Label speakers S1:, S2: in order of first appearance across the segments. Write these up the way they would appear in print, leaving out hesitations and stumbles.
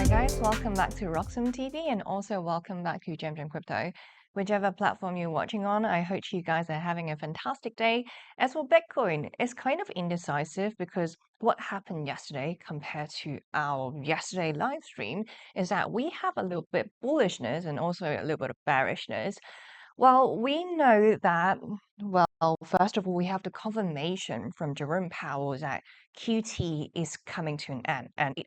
S1: guys, welcome back to RoxomTV and also welcome back to GemGem Crypto. Whichever platform you're watching on, I hope you guys are having a fantastic day. As for Bitcoin, it's kind of indecisive because what happened yesterday compared to our yesterday live stream is that we have a little bit bullishness and also a little bit of bearishness. Well, we know that, first of all, we have the confirmation from Jerome Powell that QT is coming to an end, and it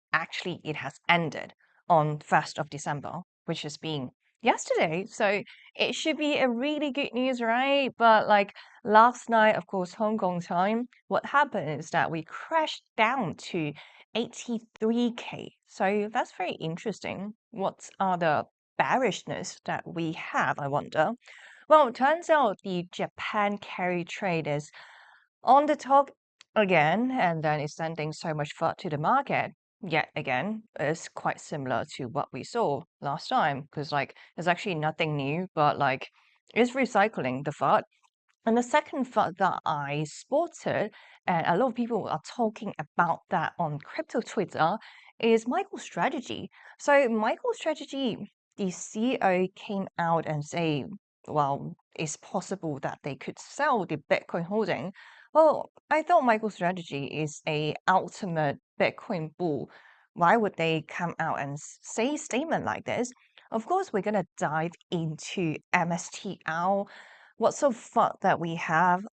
S1: has ended on 1st of December, which has been yesterday. So it should be a really good news, right? But like last night, of course, Hong Kong time, what happened is that we crashed down to 83K. So that's very interesting. What are the bearishness that we have, I wonder? Well, it turns out the Japan carry trade is on the top again, and then it's sending so much FUD to the market. Yet again, it's quite similar to what we saw last time, because like it's actually nothing new, but like it's recycling the FUD. And the second FUD that I spotted, and a lot of people are talking about that on crypto Twitter, is MicroStrategy. So MicroStrategy, the CEO came out and say, well, it's possible that they could sell the Bitcoin holding. Well, I thought MicroStrategy is a ultimate Bitcoin bull. Why would they come out and say a statement like this? Of course, we're gonna dive into MSTR. What sort of FUD that we have?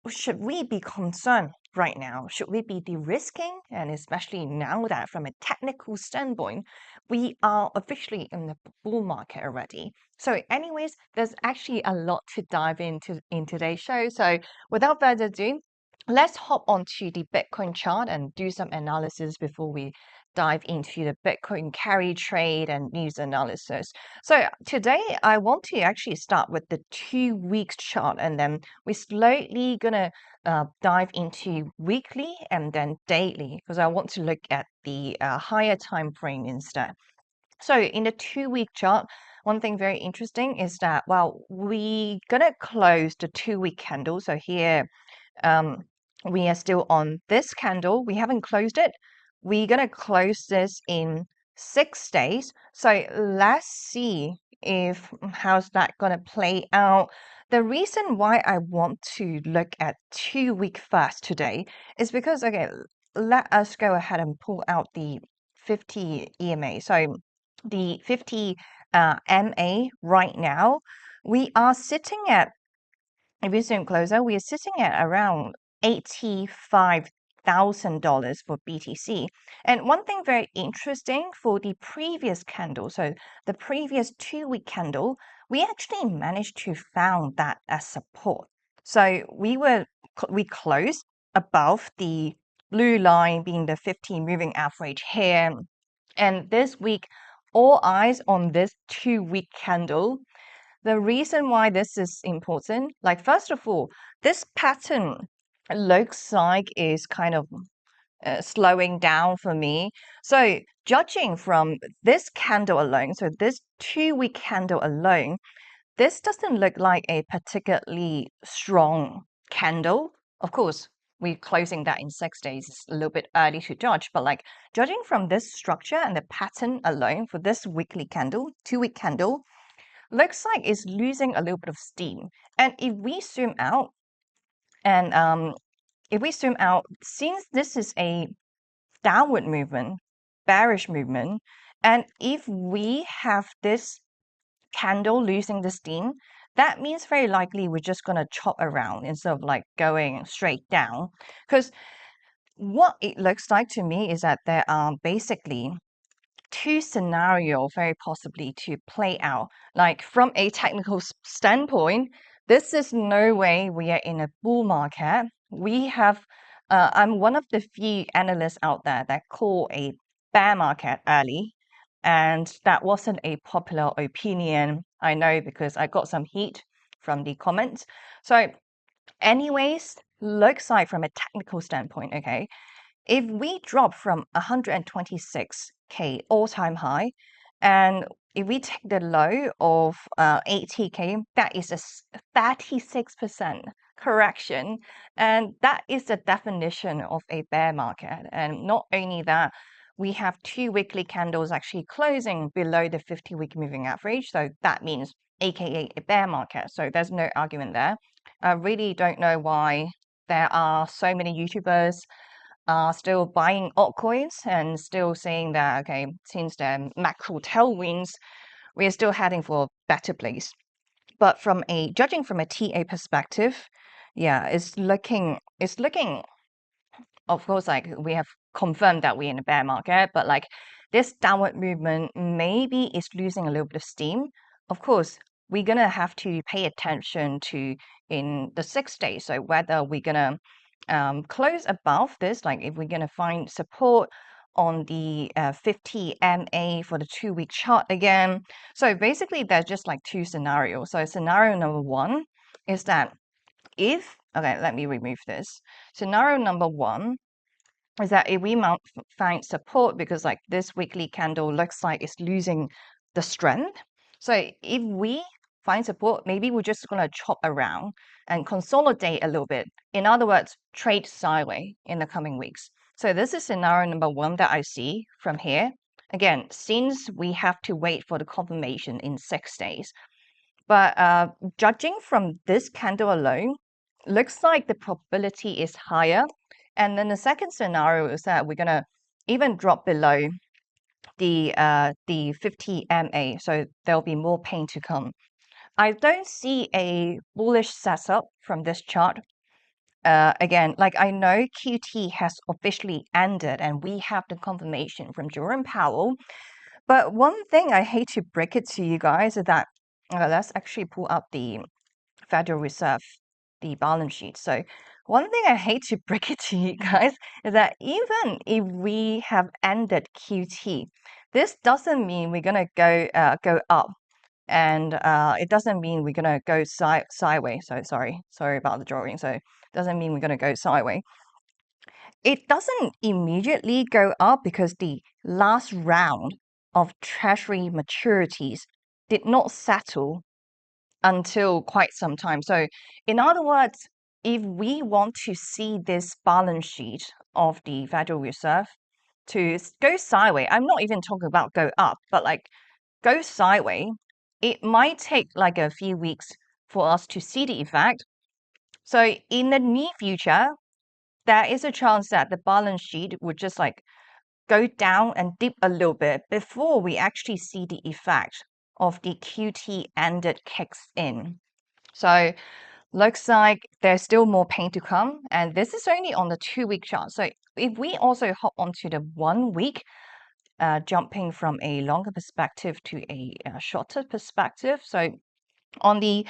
S1: Should we be concerned right now? Should we be de-risking? And especially now that from a technical standpoint, we are officially in the bull market already. So anyways, there's actually a lot to dive into in today's show. So without further ado, let's hop onto the Bitcoin chart and do some analysis before we dive into the Bitcoin carry trade and news analysis. So today I want to actually start with the 2 weeks chart, and then we're slowly gonna dive into weekly and then daily because I want to look at the higher time frame instead. So in the 2 week chart, one thing very interesting is that, well, we gonna close the 2 week candle. So here, we are still on this candle. We haven't closed it. We're gonna close this in 6 days. So let's see if how's that gonna play out. The reason why I want to look at 2 week first today is because, okay, let us go ahead and pull out the 50 EMA. So the 50 MA right now, we are sitting at, if we zoom closer, we are sitting at around $85,000 for BTC. And one thing very interesting for the previous candle, so the previous 2 week candle, we actually managed to found that as support. So we closed above the blue line being the 50 moving average here. And this week, all eyes on this 2 week candle. The reason why this is important, like first of all, this pattern looks like is kind of slowing down for me. So judging from this candle alone, so this 2 week candle alone, this doesn't look like a particularly strong candle. Of course, we're closing that in 6 days. It's a little bit early to judge, but like judging from this structure and the pattern alone for this weekly candle, 2 week candle, looks like it's losing a little bit of steam. And if we zoom out, since this is a downward movement, bearish movement, and if we have this candle losing the steam, that means very likely we're just going to chop around instead of like going straight down. Because what it looks like to me is that there are basically two scenarios very possibly to play out. Like from a technical standpoint, this is no way we are in a bull market. We have, I'm one of the few analysts out there that call a bear market early, and that wasn't a popular opinion. I know because I got some heat from the comments. So anyways, looks like from a technical standpoint, okay, if we drop from 126K all-time high, and if we take the low of 80K, that is a 36% correction. And that is the definition of a bear market. And not only that, we have 2 weekly candles actually closing below the 50-week moving average. So that means aka a bear market. So there's no argument there. I really don't know why there are so many YouTubers still buying altcoins and still saying that, okay, since the macro tailwinds, we are still heading for a better place. But judging from a TA perspective, yeah, it's looking, of course, like we have confirmed that we're in a bear market, but like this downward movement maybe is losing a little bit of steam. Of course, we're gonna have to pay attention to in the 6 days. So whether we're gonna close above this, like if we're gonna find support on the 50 MA for the 2-week chart again. So basically, there's just like 2 scenarios. So scenario number 1 is that okay, let me remove this. Scenario number 1 is that if we find support because like this weekly candle looks like it's losing the strength. So if we find support, maybe we're just going to chop around and consolidate a little bit. In other words, trade sideways in the coming weeks. So this is scenario number 1 that I see from here. Again, since we have to wait for the confirmation in 6 days. But judging from this candle alone, looks like the probability is higher. And then the second scenario is that we're gonna even drop below the 50 MA, so there'll be more pain to come. I don't see a bullish setup from this chart. Again, like I know QT has officially ended and we have the confirmation from Jerome Powell. But one thing I hate to break it to you guys is that let's actually pull up the Federal Reserve, the balance sheet. So one thing I hate to break it to you guys is that even if we have ended QT, this doesn't mean we're gonna go up, and it doesn't mean we're gonna go sideways. So sorry about the drawing. So it doesn't mean we're gonna go sideways. It doesn't immediately go up because the last round of Treasury maturities did not settle until quite some time. So in other words, if we want to see this balance sheet of the Federal Reserve to go sideways, I'm not even talking about go up, but like go sideways, it might take like a few weeks for us to see the effect. So in the near future, there is a chance that the balance sheet would just like go down and dip a little bit before we actually see the effect of the QT ended kicks in. So looks like there's still more pain to come, and this is only on the 2-week chart. So if we also hop onto the 1 week, jumping from a longer perspective to a shorter perspective. So on the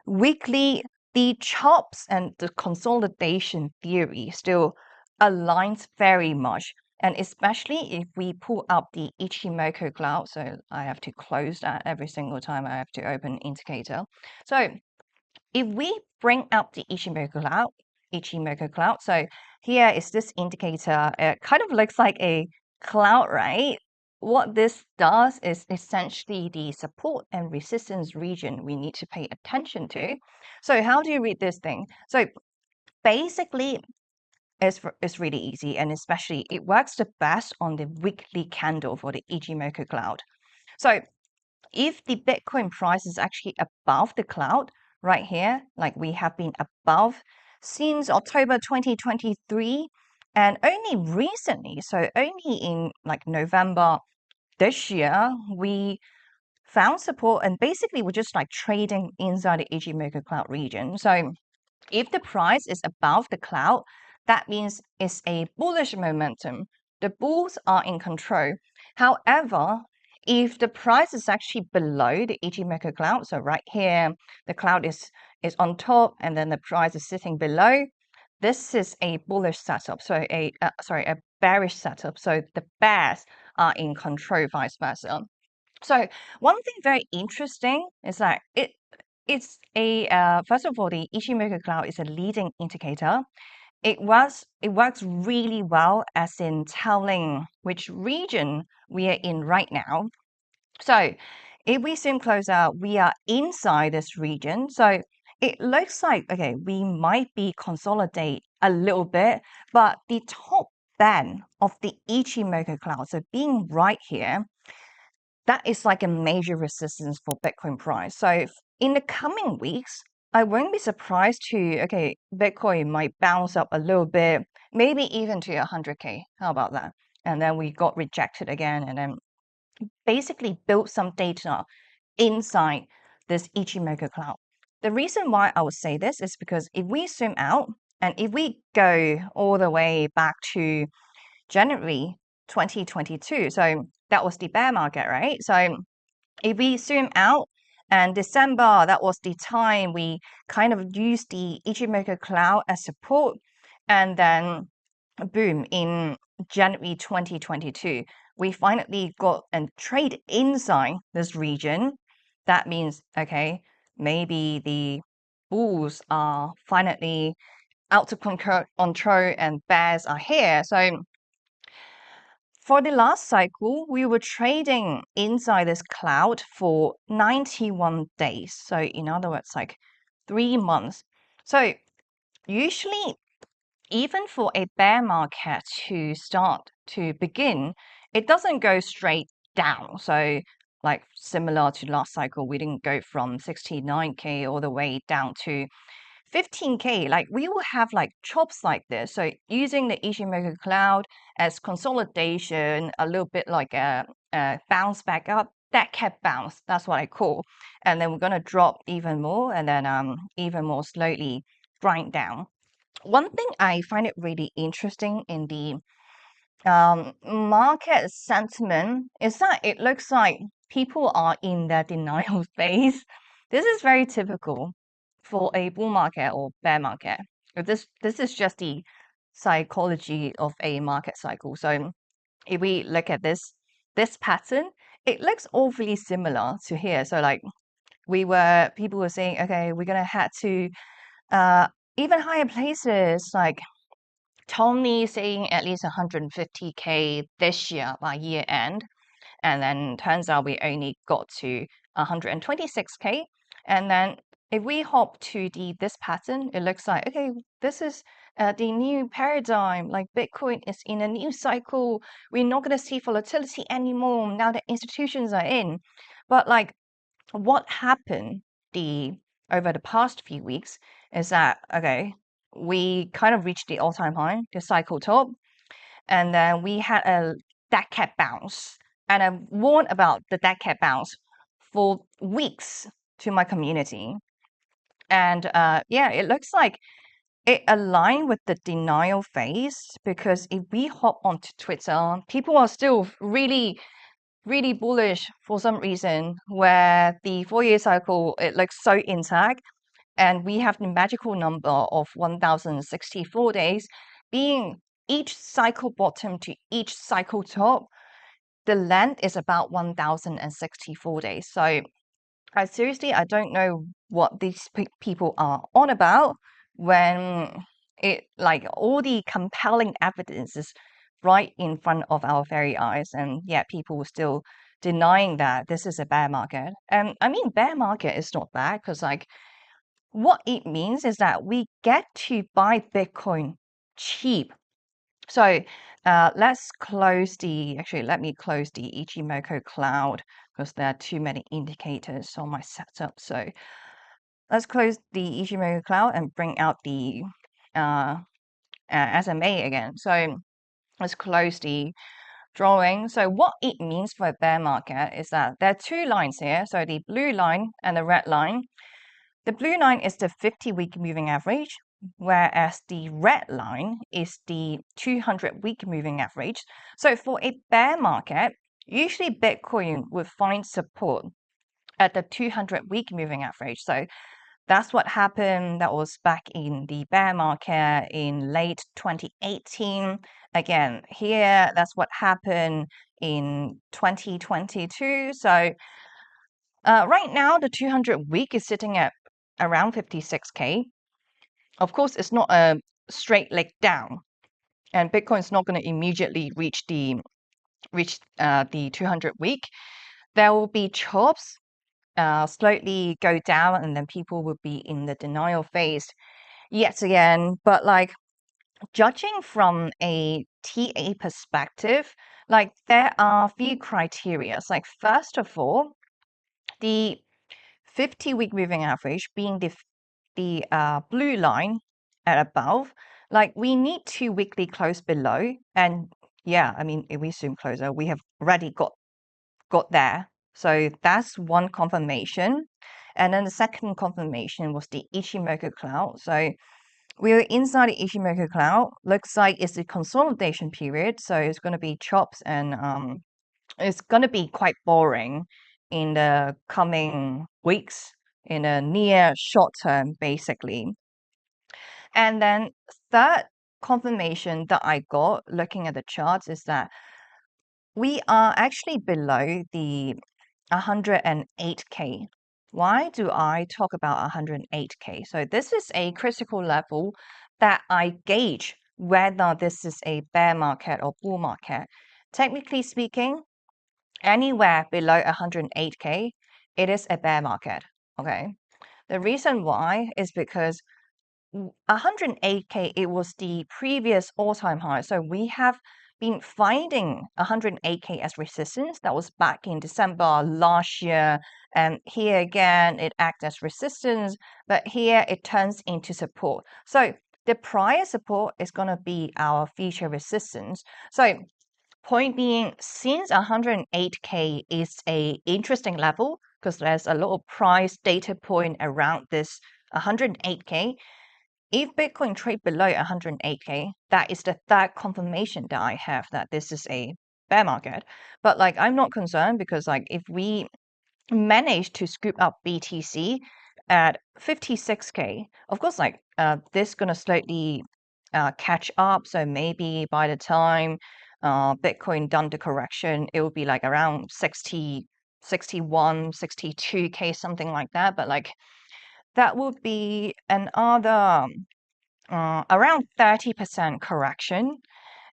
S1: weekly, the chops and the consolidation theory still aligns very much. And especially if we pull up the Ichimoku cloud, so I have to close that every single time I have to open indicator. So if we bring up the Ichimoku cloud, so here is this indicator. It kind of looks like a cloud, right? What this does is essentially the support and resistance region we need to pay attention to. So how do you read this thing? So basically, it's really easy, and especially it works the best on the weekly candle for the Ichimoku cloud. So if the Bitcoin price is actually above the cloud right here, like we have been above since October 2023, and only recently, so only in like November this year, we found support, and basically we're just like trading inside the Ichimoku cloud region. So if the price is above the cloud, that means it's a bullish momentum. The bulls are in control. However, if the price is actually below the Ichimoku cloud, so right here, the cloud is on top and then the price is sitting below, this is a bullish setup. So a bearish setup. So the bears are in control, vice versa. So one thing very interesting is that it's a first of all, the Ichimoku cloud is a leading indicator. It works really well as in telling which region we are in right now. So if we zoom closer, we are inside this region. So it looks like, okay, we might be consolidate a little bit, but the top band of the Ichimoku cloud, so being right here, that is like a major resistance for Bitcoin price. So in the coming weeks, I won't be surprised to, okay, Bitcoin might bounce up a little bit, maybe even to 100K. How about that? And then we got rejected again, and then basically built some data inside this Ichimoku cloud. The reason why I would say this is because if we zoom out and if we go all the way back to January 2022, so that was the bear market, right? So if we zoom out and December, that was the time we kind of used the Ichimoku cloud as support, and then boom, in January 2022, we finally got a trade inside this region. That means, okay, maybe the bulls are finally out of control and bears are here. So for the last cycle, we were trading inside this cloud for 91 days. So in other words, like 3 months. So usually, even for a bear market to start to begin, it doesn't go straight down. So like similar to last cycle, we didn't go from 69K all the way down to 15K. Like we will have like chops like this. So using the Ichimoku cloud as consolidation, a little bit like a bounce back up, that kept bounce. That's what I call. And then we're going to drop even more and then even more slowly grind down. One thing I find it really interesting in the market sentiment is that it looks like people are in their denial phase. This is very typical for a bull market or bear market. This is just the psychology of a market cycle. So if we look at this pattern, it looks awfully similar to here. So like people were saying, okay, we're gonna head to even higher places, like Tony saying at least 150K this year by year end. And then turns out we only got to 126K. And then if we hop to this pattern, it looks like, okay, this is the new paradigm. Like Bitcoin is in a new cycle. We're not going to see volatility anymore now that institutions are in. But like what happened over the past few weeks is that, okay, we kind of reached the all-time high, the cycle top, and then we had a dead cat bounce. And I warned about the dead cat bounce for weeks to my community. And yeah, it looks like it aligned with the denial phase, because if we hop onto Twitter, people are still really bullish for some reason, where the 4-year cycle, it looks so intact. And we have the magical number of 1,064 days, being each cycle bottom to each cycle top. The length is about 1,064 days. So I don't know what these people are on about, when it like all the compelling evidence is right in front of our very eyes, and yet people are still denying that this is a bear market. And I mean, bear market is not bad, because like what it means is that we get to buy Bitcoin cheap. So let's close let me close the Ichimoku cloud, because there are too many indicators on my setup. So let's close the Ichimoku cloud and bring out the SMA again. So let's close the drawing. So what it means for a bear market is that there are two lines here. So the blue line and the red line. The blue line is the 50-week moving average, whereas the red line is the 200-week moving average. So for a bear market, usually Bitcoin would find support at the 200-week moving average. So that's what happened. That was back in the bear market in late 2018. Again, here, that's what happened in 2022. So right now, the 200-week is sitting at around 56K. Of course, it's not a straight leg down, and Bitcoin's not going to immediately reach the 200-week. There will be chops, slowly go down, and then people will be in the denial phase yet again. But like judging from a TA perspective, like there are a few criteria. Like first of all, the 50-week moving average being the blue line at above, like we need 2 weekly close below. And yeah, I mean, if we zoom closer, we have already got there. So that's one confirmation. And then the second confirmation was the Ichimoku cloud. So we're inside the Ichimoku cloud. Looks like it's a consolidation period. So it's going to be chops and it's going to be quite boring in the coming weeks in a near short term, basically. And then third confirmation that I got looking at the charts is that we are actually below the 108K. Why do I talk about 108K? So this is a critical level that I gauge whether this is a bear market or bull market. Technically speaking, anywhere below 108K, it is a bear market. Okay. The reason why is because 108K, it was the previous all-time high. So we have been finding 108K as resistance. That was back in December last year. And here again, it acts as resistance, but here it turns into support. So the prior support is going to be our future resistance. So point being, since 108K is a interesting level, because there's a lot of price data point around this 108K, if Bitcoin trade below 108K, that is the third confirmation that I have that this is a bear market. But like, I'm not concerned because like if we manage to scoop up BTC at 56K, of course, like this gonna slowly catch up. So maybe by the time Bitcoin done the correction, it will be like around 60, 61, 62K, something like that. But like that would be another around 30% correction.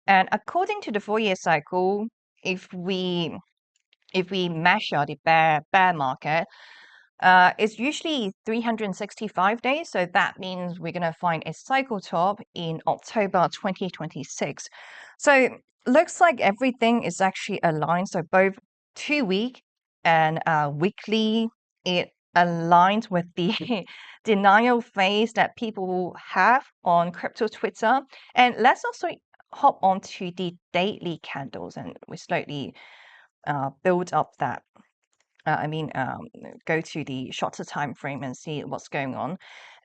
S1: And according to the 4-year cycle, if we measure the bear market, it's usually 365 days. So that means we're going to find a cycle top in October 2026. So looks like everything is actually aligned. So both 2-week and weekly, it aligns with the denial phase that people have on crypto Twitter. And let's also hop onto the daily candles and we slowly build up that go to the shorter time frame and see what's going on.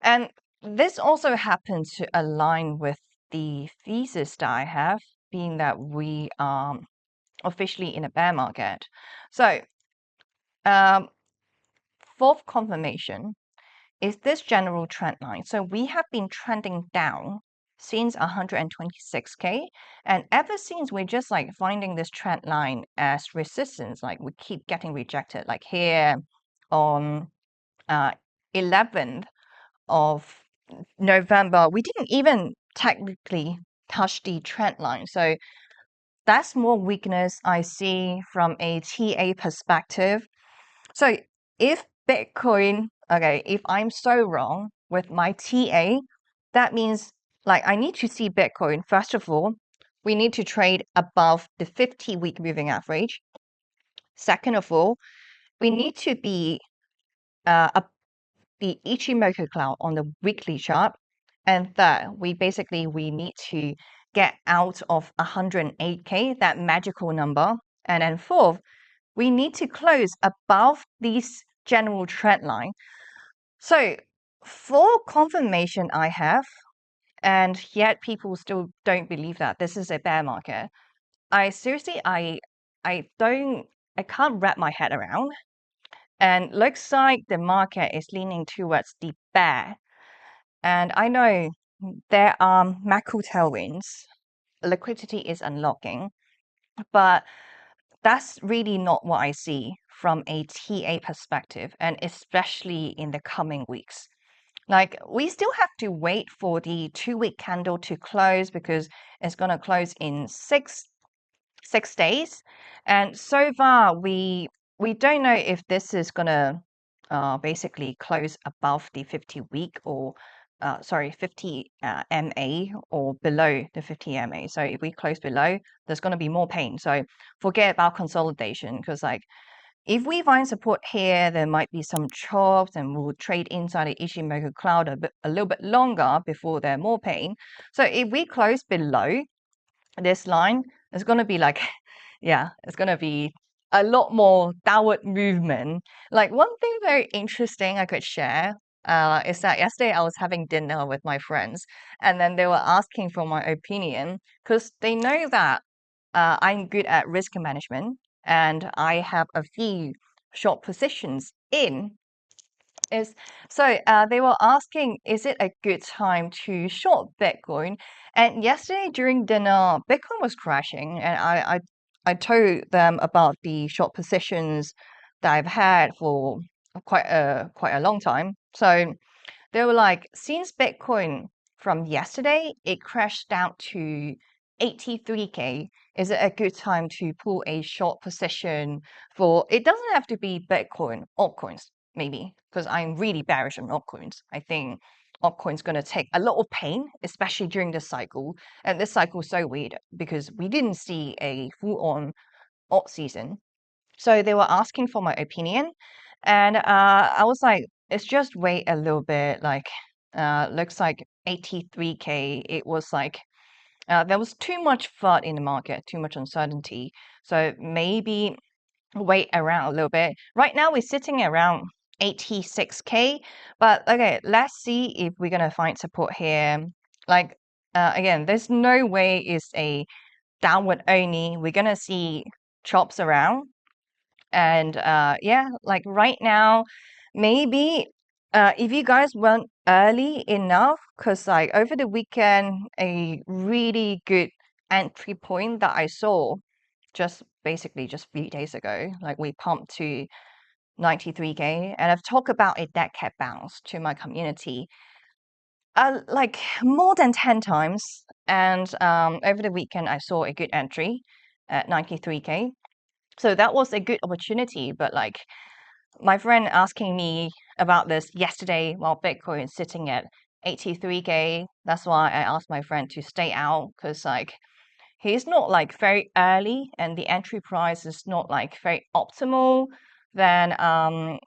S1: And this also happens to align with the thesis that I have, being that we are officially in a bear market. So fourth confirmation is this general trend line. So we have been trending down since 126K. And ever since we're just like finding this trend line as resistance, like we keep getting rejected, like here on 11th of November, we didn't even technically touch the trend line. So that's more weakness I see from a TA perspective. So if Bitcoin, okay, if I'm so wrong with my TA, that means like I need to see Bitcoin, first of all, we need to trade above the 50-week moving average. Second of all, we need to be the Ichimoku cloud on the weekly chart. And third, we need to get out of 108K, that magical number. And then fourth, we need to close above this general trend line. So for confirmation I have, and yet people still don't believe that this is a bear market. I can't wrap my head around. And looks like the market is leaning towards the bear. And I know there are macro tailwinds. Liquidity is unlocking, but that's really not what I see from a TA perspective, and especially in the coming weeks. Like we still have to wait for the 2-week candle to close because it's going to close in six days. And so far, we don't know if this is going to basically close above the 50-week or 50 MA or below the 50 MA. So if we close below, there's going to be more pain. So forget about consolidation, because like if we find support here, there might be some chops and we'll trade inside the Ichimoku cloud a little bit longer before there's more pain. So if we close below this line, it's going to be like, yeah, it's going to be a lot more downward movement. Like one thing very interesting I could share is that yesterday I was having dinner with my friends, and then they were asking for my opinion because they know that I'm good at risk management and I have a few short positions in is so they were asking, is it a good time to short Bitcoin? And yesterday during dinner, Bitcoin was crashing, and I told them about the short positions that I've had for quite a long time. So they were like, since Bitcoin from yesterday, it crashed down to 83K. Is it a good time to pull a short position for, it doesn't have to be Bitcoin, altcoins, maybe, because I'm really bearish on altcoins. I think altcoins going to take a lot of pain, especially during this cycle. And this cycle is so weird because we didn't see a full-on alt season. So they were asking for my opinion, and I was like, it's just wait a little bit. Like, looks like 83K. It was like there was too much FUD in the market, too much uncertainty. So maybe wait around a little bit. Right now we're sitting around 86K, but okay, let's see if we're gonna find support here. Like again, there's no way it's a downward only. We're gonna see chops around. And yeah, like right now, maybe if you guys went early enough, because like over the weekend, a really good entry point that I saw just basically just 3 days ago, like we pumped to 93K, and I've talked about a dead cat bounce to my community like more than 10 times. And over the weekend, I saw a good entry at 93K. So that was a good opportunity, but like my friend asking me about this yesterday while Bitcoin is sitting at 83K. That's why I asked my friend to stay out, because like he's not like very early and the entry price is not like very optimal. Then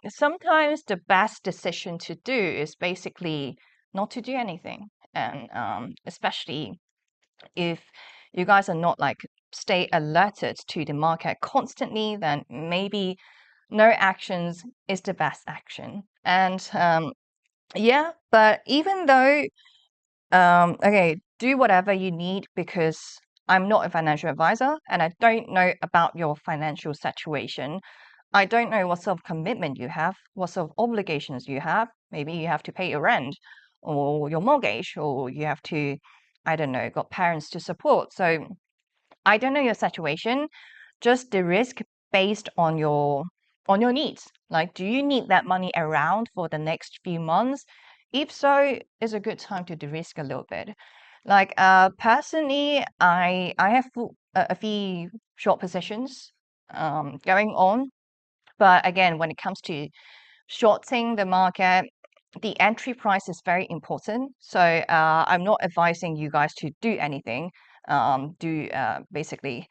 S1: sometimes the best decision to do is basically not to do anything. And especially if you guys are not like stay alerted to the market constantly, then maybe no actions is the best action. And yeah, but even though okay, do whatever you need, because I'm not a financial advisor and I don't know about your financial situation. I don't know what sort of commitment you have, what sort of obligations you have. Maybe you have to pay your rent or your mortgage, or you have to, I don't know, got parents to support. So I don't know your situation, just the risk based on your needs. Like, do you need that money around for the next few months? If so, it's a good time to de-risk a little bit. Like, personally, I have a few short positions going on, but again, when it comes to shorting the market, the entry price is very important. So I'm not advising you guys to do anything. Do basically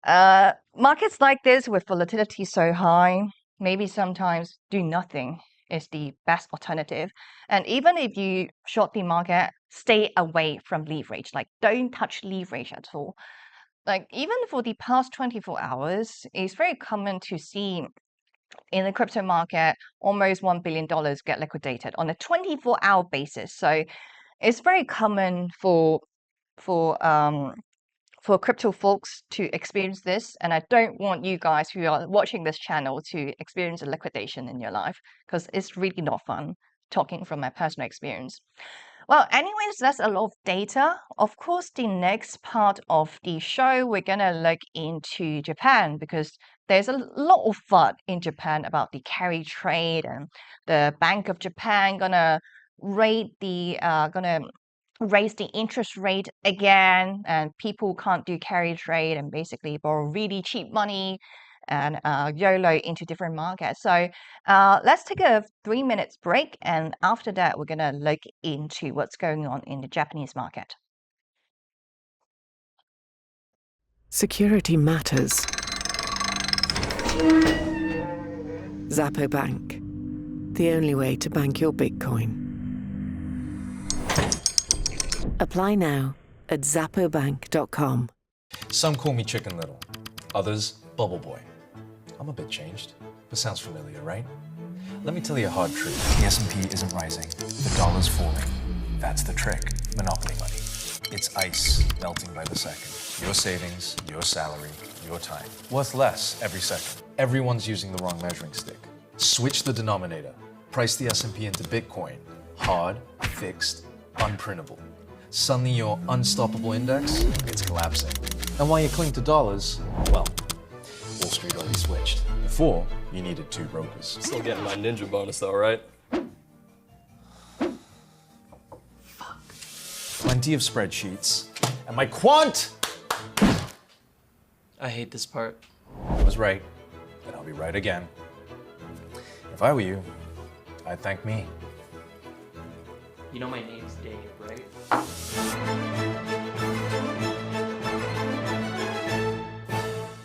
S1: markets like this with volatility so high, maybe sometimes do nothing is the best alternative. And even if you short the market, stay away from leverage. Like don't touch leverage at all. Like even for the past 24 hours, it's very common to see in the crypto market almost $1 billion get liquidated on a 24-hour basis. So it's very common for for crypto folks to experience this, and I don't want you guys who are watching this channel to experience a liquidation in your life, because it's really not fun, talking from my personal experience. Well, anyways, that's a lot of data. Of course, the next part of the show, we're gonna look into Japan, because there's a lot of FUD in Japan about the carry trade, and the Bank of Japan gonna gonna raise the interest rate again, and people can't do carry trade and basically borrow really cheap money. and YOLO into different markets. So let's take a 3 minutes break, and after that, we're going to look into what's going on in the Japanese market.
S2: Security matters. Zappo Bank, the only way to bank your Bitcoin. Apply now at zappobank.com.
S3: Some call me Chicken Little, others Bubble Boy. I'm a bit changed, but sounds familiar, right? Let me tell you a hard truth. The S&P isn't rising, the dollar's falling. That's the trick, monopoly money. It's ice melting by the second. Your savings, your salary, your time. Worth less every second. Everyone's using the wrong measuring stick. Switch the denominator. Price the S&P into Bitcoin. Hard, fixed, unprintable. Suddenly your unstoppable index, it's collapsing. And while you cling to dollars, well, Wall Street already switched. Before, you needed 2 brokers.
S4: Still getting my ninja bonus though, right?
S3: Plenty of spreadsheets. And my quant!
S4: I hate this part.
S3: I was right, and I'll be right again. If I were you, I'd thank me.
S4: You know my name's Dave, right?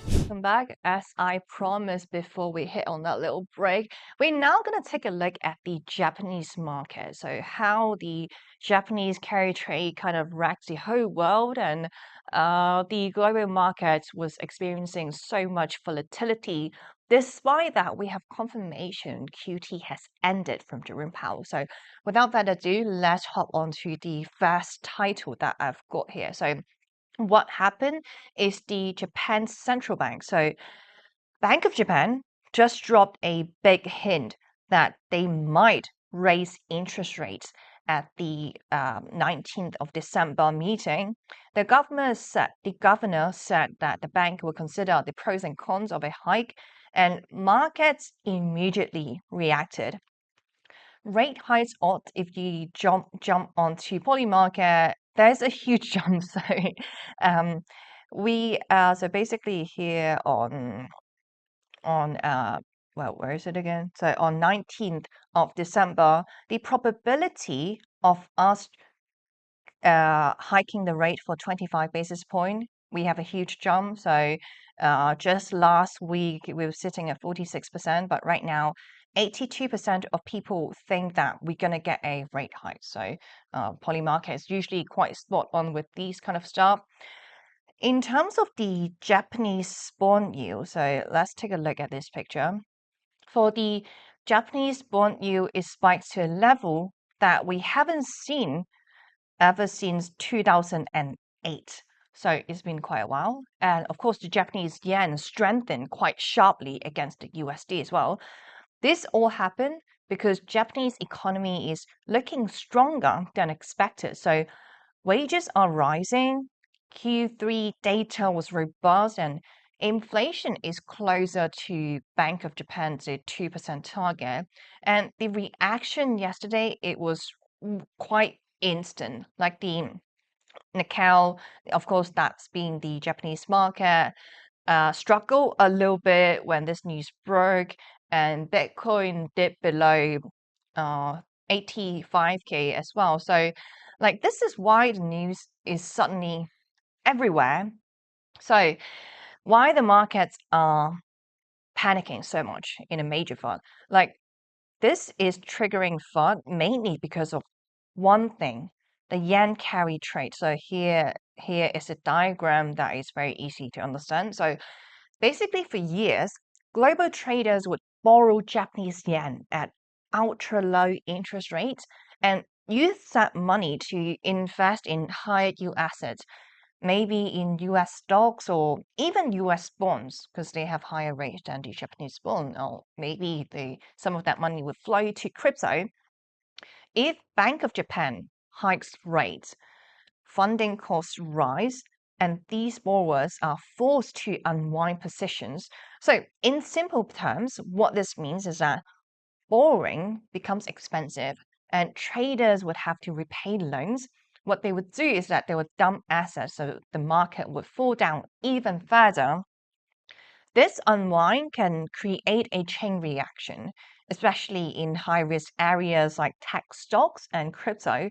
S1: Welcome back. As I promised before we hit on that little break, we're now going to take a look at the Japanese market. So how the Japanese carry trade kind of wrecked the whole world, and the global market was experiencing so much volatility. Despite that, we have confirmation QT has ended from Jerome Powell. So without further ado, let's hop on to the first title that I've got here. So what happened is the Japan Central Bank. So Bank of Japan just dropped a big hint that they might raise interest rates at the 19th of December meeting. The governor said that the bank will consider the pros and cons of a hike, and markets immediately reacted. Rate hikes ought if you jump onto poly market, there's a huge jump. So so basically here on well, where is it again? So on 19th of December, the probability of us hiking the rate for 25 basis point, we have a huge jump. So just last week we were sitting at 46%, but right now 82% of people think that we're going to get a rate hike. So poly market is usually quite spot on with these kind of stuff. In terms of the Japanese bond yield, so let's take a look at this picture. For the Japanese bond yield, it spikes to a level that we haven't seen ever since 2008. So it's been quite a while. And of course, the Japanese yen strengthened quite sharply against the USD as well. This all happened because Japanese economy is looking stronger than expected. So wages are rising. Q3 data was robust, and inflation is closer to Bank of Japan's 2% target. And the reaction yesterday, it was quite instant. Like the Nikkei, of course, that's been the Japanese market, struggled a little bit when this news broke, and Bitcoin dipped below 85K as well. So like this is why the news is suddenly everywhere. So why the markets are panicking so much in a major fund. Like this is triggering fund mainly because of one thing, the yen carry trade. So here is a diagram that is very easy to understand. So basically for years, global traders would borrow Japanese yen at ultra low interest rates and use that money to invest in higher yield assets, maybe in US stocks or even US bonds, because they have higher rates than the Japanese bond, or maybe some of that money would flow to crypto. If Bank of Japan hikes rates, funding costs rise, and these borrowers are forced to unwind positions. So in simple terms, what this means is that borrowing becomes expensive and traders would have to repay loans. What they would do is that they would dump assets so the market would fall down even further. This unwind can create a chain reaction, especially in high-risk areas like tech stocks and crypto.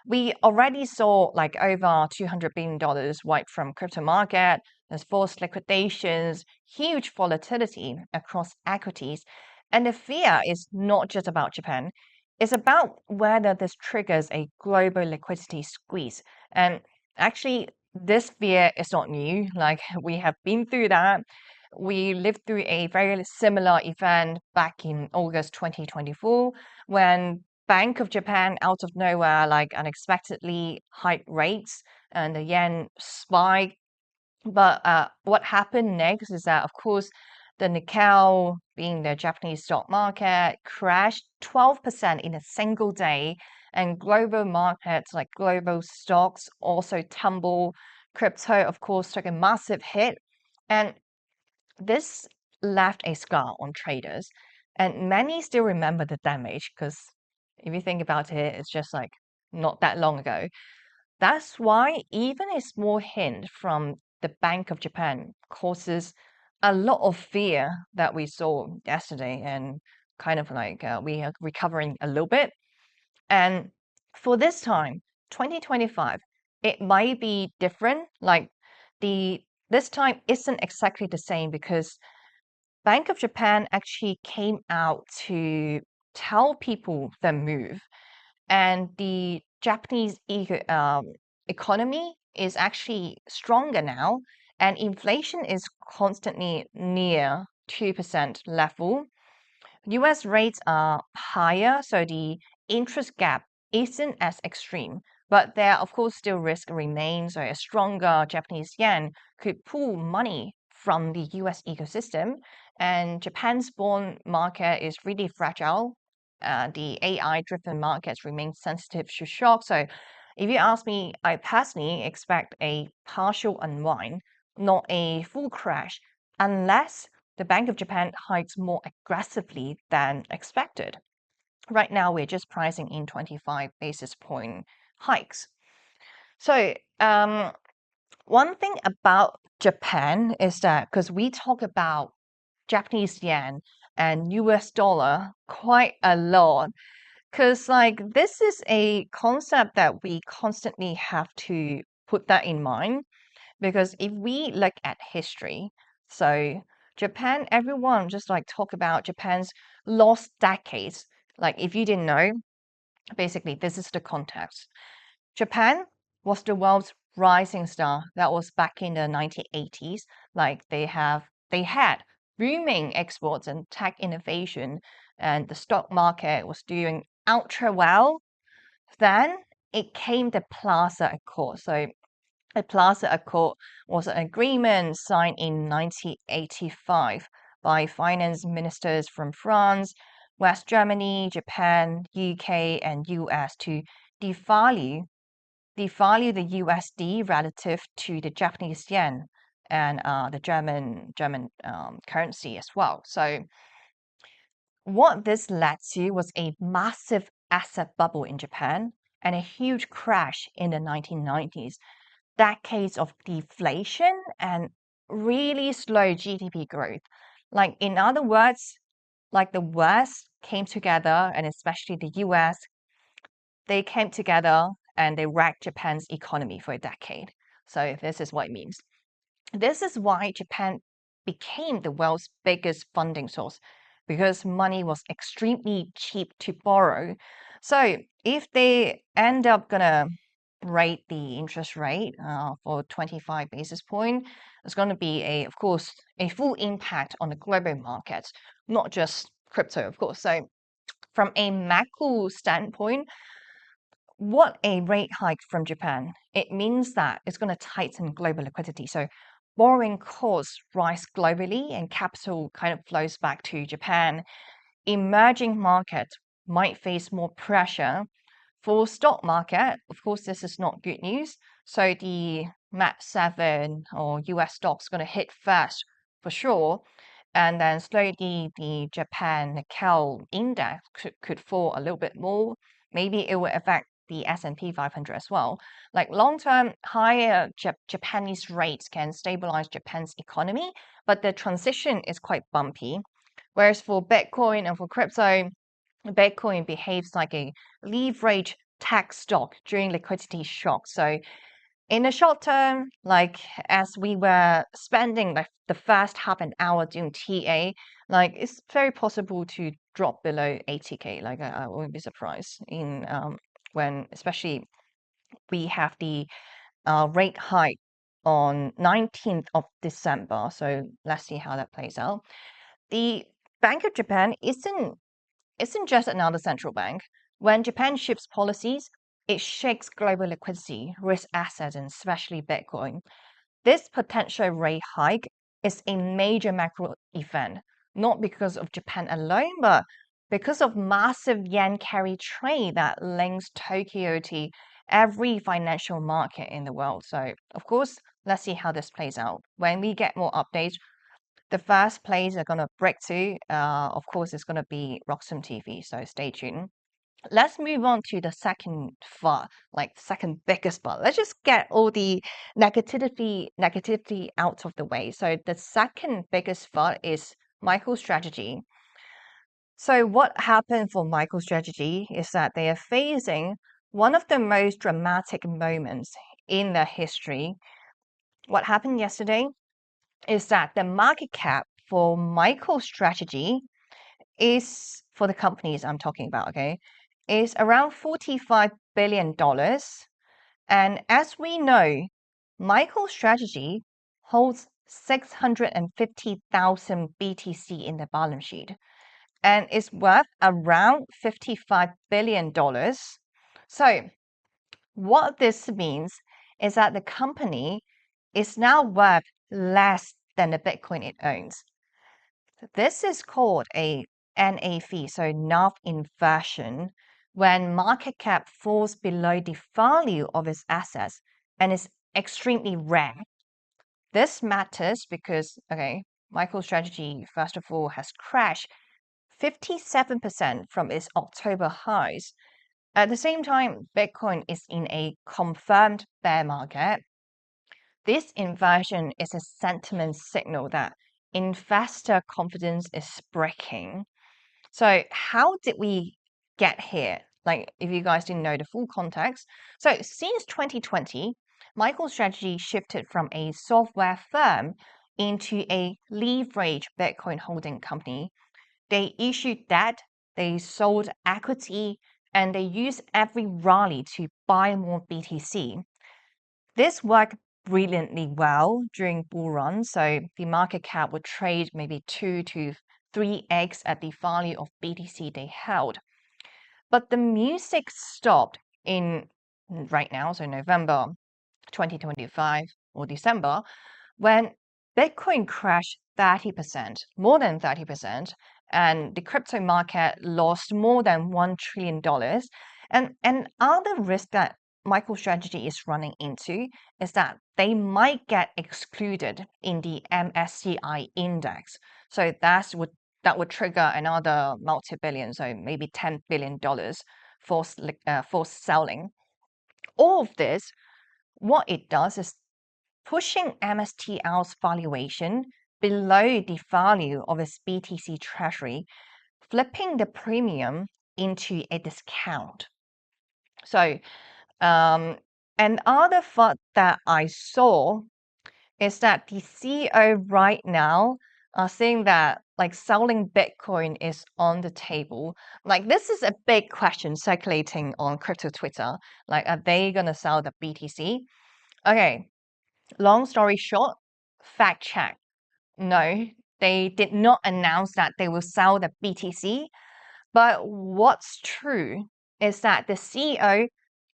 S1: We already saw like over $200 billion wiped from crypto market. There's forced liquidations, huge volatility across equities. And the fear is not just about Japan. It's about whether this triggers a global liquidity squeeze. And actually, this fear is not new. Like we have been through that. We lived through a very similar event back in August 2024 when Bank of Japan out of nowhere like unexpectedly hiked rates and the yen spiked. But what happened next is that, of course, the Nikkei, being the Japanese stock market, crashed 12% in a single day, and global markets like global stocks also tumbled. Crypto, of course, took a massive hit, and this left a scar on traders. And many still remember the damage because if you think about it, it's just like not that long ago. That's why even a small hint from the Bank of Japan causes a lot of fear that we saw yesterday, and kind of like we are recovering a little bit. And for this time, 2025, it might be different. Like this time isn't exactly the same because Bank of Japan actually came out to tell people the move, and the Japanese economy is actually stronger now, and inflation is constantly near 2% level. US rates are higher, so the interest gap isn't as extreme, but there, of course, still risk remains. So a stronger Japanese yen could pull money from the US ecosystem, and Japan's bond market is really fragile. The AI-driven markets remain sensitive to shock. So if you ask me, I personally expect a partial unwind, not a full crash, unless the Bank of Japan hikes more aggressively than expected. Right now, we're just pricing in 25 basis point hikes. So, one thing about Japan is that because we talk about Japanese yen and US dollar quite a lot, because like this is a concept that we constantly have to put that in mind. Because if we look at history, so Japan, everyone just like talk about Japan's lost decades. Like if you didn't know, basically this is the context. Japan was the world's rising star. That was back in the 1980s. Like they had booming exports and tech innovation, and the stock market was doing ultra well. Then it came the Plaza Accord. So the Plaza Accord was an agreement signed in 1985 by finance ministers from France, West Germany, Japan, UK, and US to devalue, devalue the USD relative to the Japanese yen and the German currency as well. So what this led to was a massive asset bubble in Japan and a huge crash in the 1990s, decades of deflation and really slow GDP growth. Like in other words, like the West came together, and especially the US, they came together and they wrecked Japan's economy for a decade. So this is what it means. This is why Japan became the world's biggest funding source, because money was extremely cheap to borrow. So if they end up gonna rate the interest rate for 25 basis point, it's going to be of course, a full impact on the global markets, not just crypto, of course. So from a macro standpoint, what a rate hike from Japan, it means that it's going to tighten global liquidity. So borrowing costs rise globally and capital kind of flows back to Japan. Emerging markets might face more pressure. For stock market, of course, this is not good news. So the MAP 7 or US stocks going to hit first for sure. And then slowly the Japan Nikkei index could fall a little bit more. Maybe it will affect the S&P 500 as well. Like long-term, higher Japanese rates can stabilize Japan's economy, but the transition is quite bumpy. Whereas for Bitcoin and for crypto, Bitcoin behaves like a leverage tech stock during liquidity shock. So in the short term, like as we were spending like the first half an hour doing TA, like it's very possible to drop below 80K. Like I wouldn't be surprised in when especially we have the rate hike on 19th of December. So let's see how that plays out. The Bank of Japan isn't just another central bank. When Japan shifts policies, it shakes global liquidity, risk assets, and especially Bitcoin. This potential rate hike is a major macro event, not because of Japan alone, but because of massive yen carry trade that links Tokyo to every financial market in the world. So, of course, let's see how this plays out. When we get more updates, the first place they're going to break to, of course, is going to be RoxomTV. So stay tuned. Let's move on to the second part, like second biggest part. Let's just get all the negativity out of the way. So the second biggest part is MicroStrategy. So what happened for MicroStrategy is that they are facing one of the most dramatic moments in their history. What happened yesterday is that the market cap for MicroStrategy is, for the companies I'm talking about, okay, is around $45 billion. And as we know, MicroStrategy holds 650,000 BTC in the balance sheet and is worth around $55 billion. So what this means is that the company is now worth less than the Bitcoin it owns. This is called a NAV, so NAV inversion, when market cap falls below the value of its assets and is extremely rare. This matters because, okay, MicroStrategy, first of all, has crashed 57% from its October highs. At the same time, Bitcoin is in a confirmed bear market. This inversion is a sentiment signal that investor confidence is breaking. So how did we get here? Like, if you guys didn't know the full context. So since 2020, MicroStrategy shifted from a software firm into a leverage Bitcoin holding company. They issued debt, they sold equity, and they used every rally to buy more BTC. This worked brilliantly well during bull run, so the market cap would trade maybe 2 to 3x at the value of BTC they held. But the music stopped in right now, so November 2025 or December, when Bitcoin crashed 30%, more than 30%, and the crypto market lost more than $1 trillion. And other risk that MicroStrategy is running into is that they might get excluded in the MSCI index. So that would trigger another multi-billion, so maybe $10 billion for selling. All of this, what it does is pushing MSTL's valuation below the value of its BTC treasury, flipping the premium into a discount. So, another thought that I saw is that the CEO right now are saying that like selling Bitcoin is on the table. Like this is a big question circulating on crypto Twitter. Like, are they gonna sell the BTC? Okay, long story short, fact check. No, they did not announce that they will sell the BTC. But what's true is that the CEO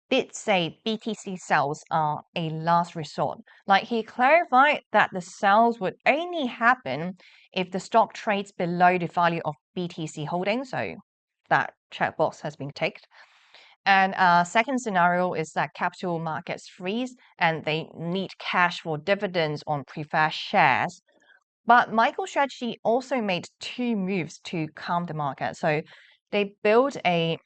S1: did say BTC sales are a last resort. Like he clarified that the sales would only happen if the stock trades below the value of BTC holdings. So that checkbox has been ticked. And second scenario is that capital markets freeze and they need cash for dividends on preferred shares. But MicroStrategy also made two moves to calm the market. So they built a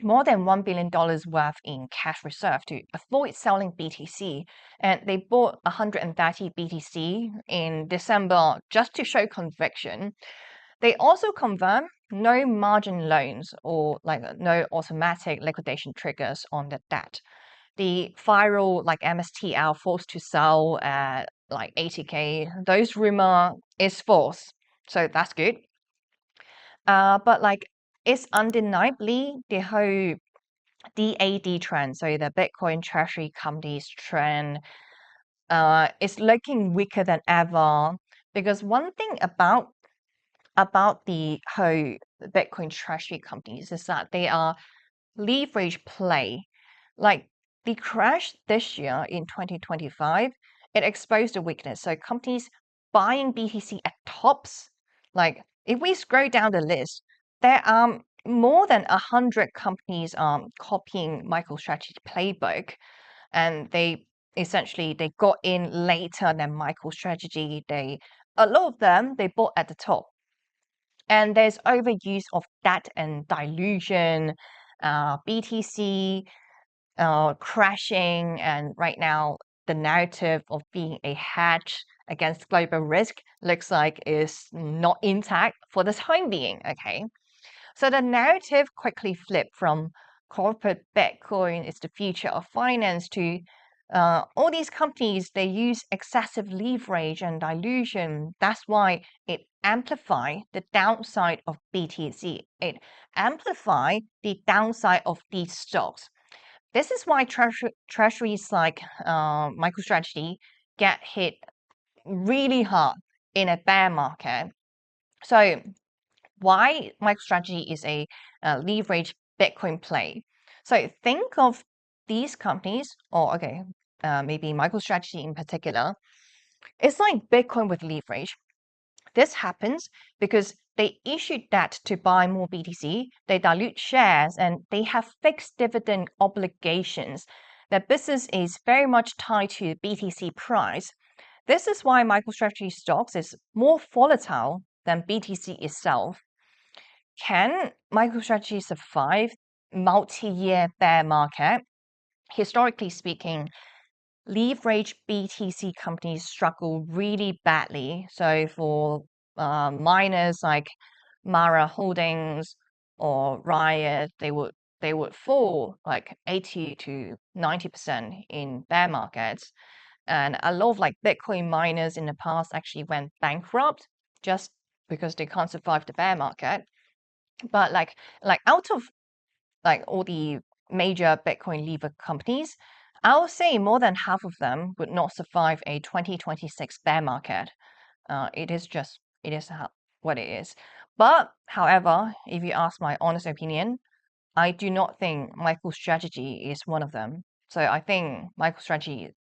S1: more than $1 billion worth in cash reserve to avoid selling BTC. And they bought 130 BTC in December just to show conviction. They also confirm no margin loans or like no automatic liquidation triggers on the debt. The viral like MSTL forced to sell at like 80K, those rumor is false. So that's good. But like it's undeniably the whole DAD trend, so the Bitcoin Treasury Companies trend, is looking weaker than ever. Because one thing about the whole Bitcoin Treasury Companies is that they are leverage play. Like the crash this year in 2025, it exposed a weakness. So companies buying BTC at tops, like if we scroll down the list, there are more than 100 companies copying MicroStrategy playbook, and they essentially they got in later than MicroStrategy. A lot of them they bought at the top, and there's overuse of debt and dilution, BTC crashing, and right now the narrative of being a hedge against global risk looks like is not intact for the time being. Okay, so the narrative quickly flipped from corporate Bitcoin is the future of finance to all these companies, they use excessive leverage and dilution. That's why it amplifies the downside of BTC. It amplifies the downside of these stocks. This is why treasuries like MicroStrategy get hit really hard in a bear market. So why MicroStrategy is a leverage Bitcoin play. So think of these companies, or okay, maybe MicroStrategy in particular. It's like Bitcoin with leverage. This happens because they issue debt to buy more BTC, they dilute shares, and they have fixed dividend obligations. Their business is very much tied to BTC price. This is why MicroStrategy stocks is more volatile than BTC itself. Can MicroStrategy survive multi-year bear market? Historically speaking, leverage BTC companies struggle really badly. So for miners like Mara Holdings or Riot, they would fall like 80 to 90% in bear markets. And a lot of like Bitcoin miners in the past actually went bankrupt just because they can't survive the bear market. But like out of like all the major Bitcoin lever companies, I would say more than half of them would not survive a 2026 bear market. It is what it is. But however, if you ask my honest opinion, I do not think MicroStrategy is one of them. So I think MicroStrategy is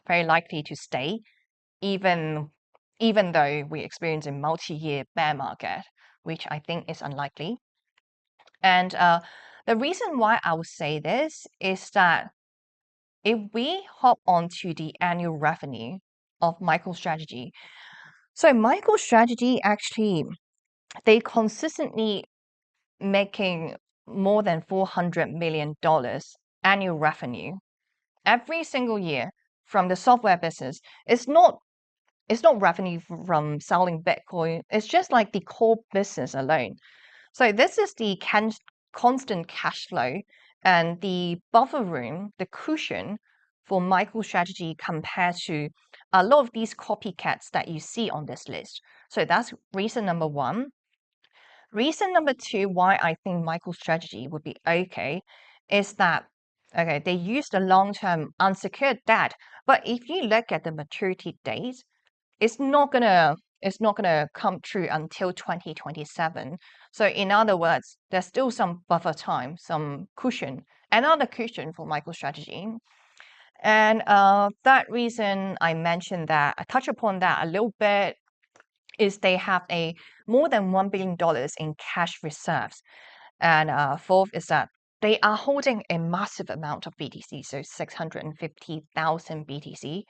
S1: very likely to stay, even though we experience a multi-year bear market, which I think is unlikely. And the reason why I would say this is that if we hop onto the annual revenue of MicroStrategy, so MicroStrategy actually, they consistently making more than $400 million annual revenue every single year from the software business. It's not revenue from selling Bitcoin. It's just like the core business alone. So this is the constant cash flow and the buffer room, the cushion for MicroStrategy compared to a lot of these copycats that you see on this list. So that's reason number one. Reason number two why I think MicroStrategy would be okay is that okay, they use the long-term unsecured debt, but if you look at the maturity date, it's not gonna come true until 2027. So in other words, there's still some buffer time, some cushion, another cushion for MicroStrategy. And that reason I mentioned that, I touch upon that a little bit, is they have a more than $1 billion in cash reserves. And fourth is that they are holding a massive amount of BTC, so 650,000 BTC.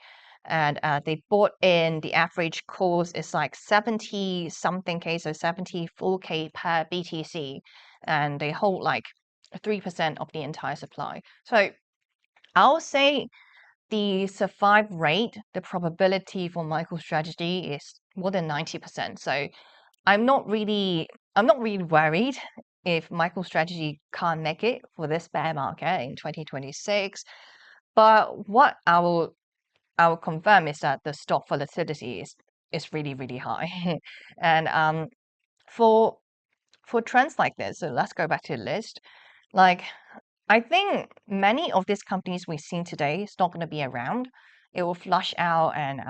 S1: And they bought in, the average cost is like 70 something K, so 74K per BTC. And they hold like 3% of the entire supply. So I'll say the survive rate, the probability for MicroStrategy is more than 90%. So I'm not really worried if MicroStrategy can't make it for this bear market in 2026. But what I will confirm is that the stock volatility is really, really high. And for trends like this, so let's go back to the list. Like, I think many of these companies we've seen today is not going to be around. It will flush out, and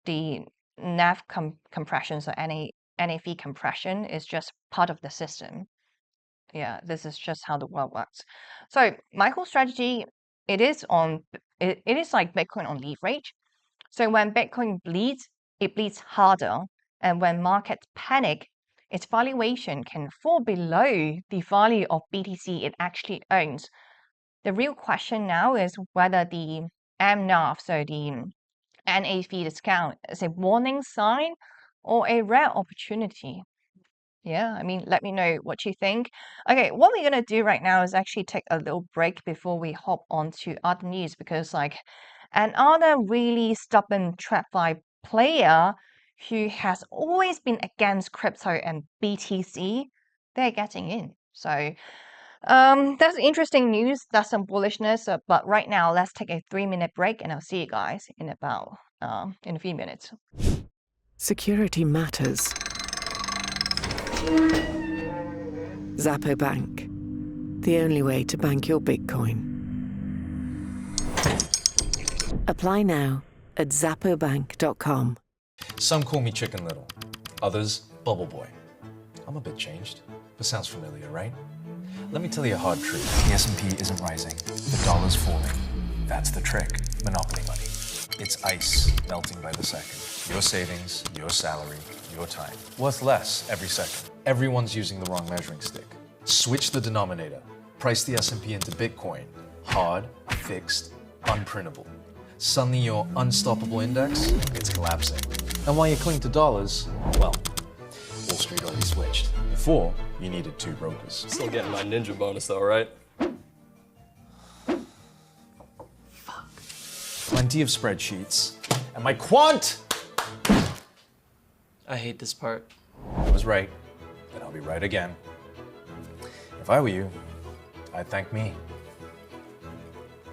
S1: the NAV compression, so NAV compression, is just part of the system. Yeah, this is just how the world works. So MicroStrategy, it is like Bitcoin on leverage. So when Bitcoin bleeds, it bleeds harder, and when markets panic, its valuation can fall below the value of BTC it actually owns. The real question now is whether the MNAV, so the NAV discount, is a warning sign or a rare opportunity. Yeah, I mean, let me know what you think. Okay, what we're gonna do right now is actually take a little break before we hop on to other news, because like another really stubborn TradFi player who has always been against crypto and BTC, they're getting in. So that's interesting news. That's some bullishness. But right now, let's take a 3-minute break, and I'll see you guys in about in a few minutes.
S2: Security matters. Zappo Bank, the only way to bank your Bitcoin. Apply now at zappobank.com.
S3: Some call me Chicken Little, others Bubble Boy. I'm a bit changed, but sounds familiar, right? Let me tell you a hard truth. The S&P isn't rising, the dollar's falling. That's the trick. Monopoly money. It's ice melting by the second. Your savings, your salary, your time. Worth less every second. Everyone's using the wrong measuring stick. Switch the denominator. Price the S&P into Bitcoin. Hard, fixed, unprintable. Suddenly your unstoppable index, it's collapsing. And while you cling to dollars, well, Wall Street already switched. Before, you needed 2 brokers.
S5: Still getting my ninja bonus though, right?
S3: Plenty of spreadsheets. And my quant!
S4: I hate this part.
S3: I was right, and I'll be right again. If I were you, I'd thank me.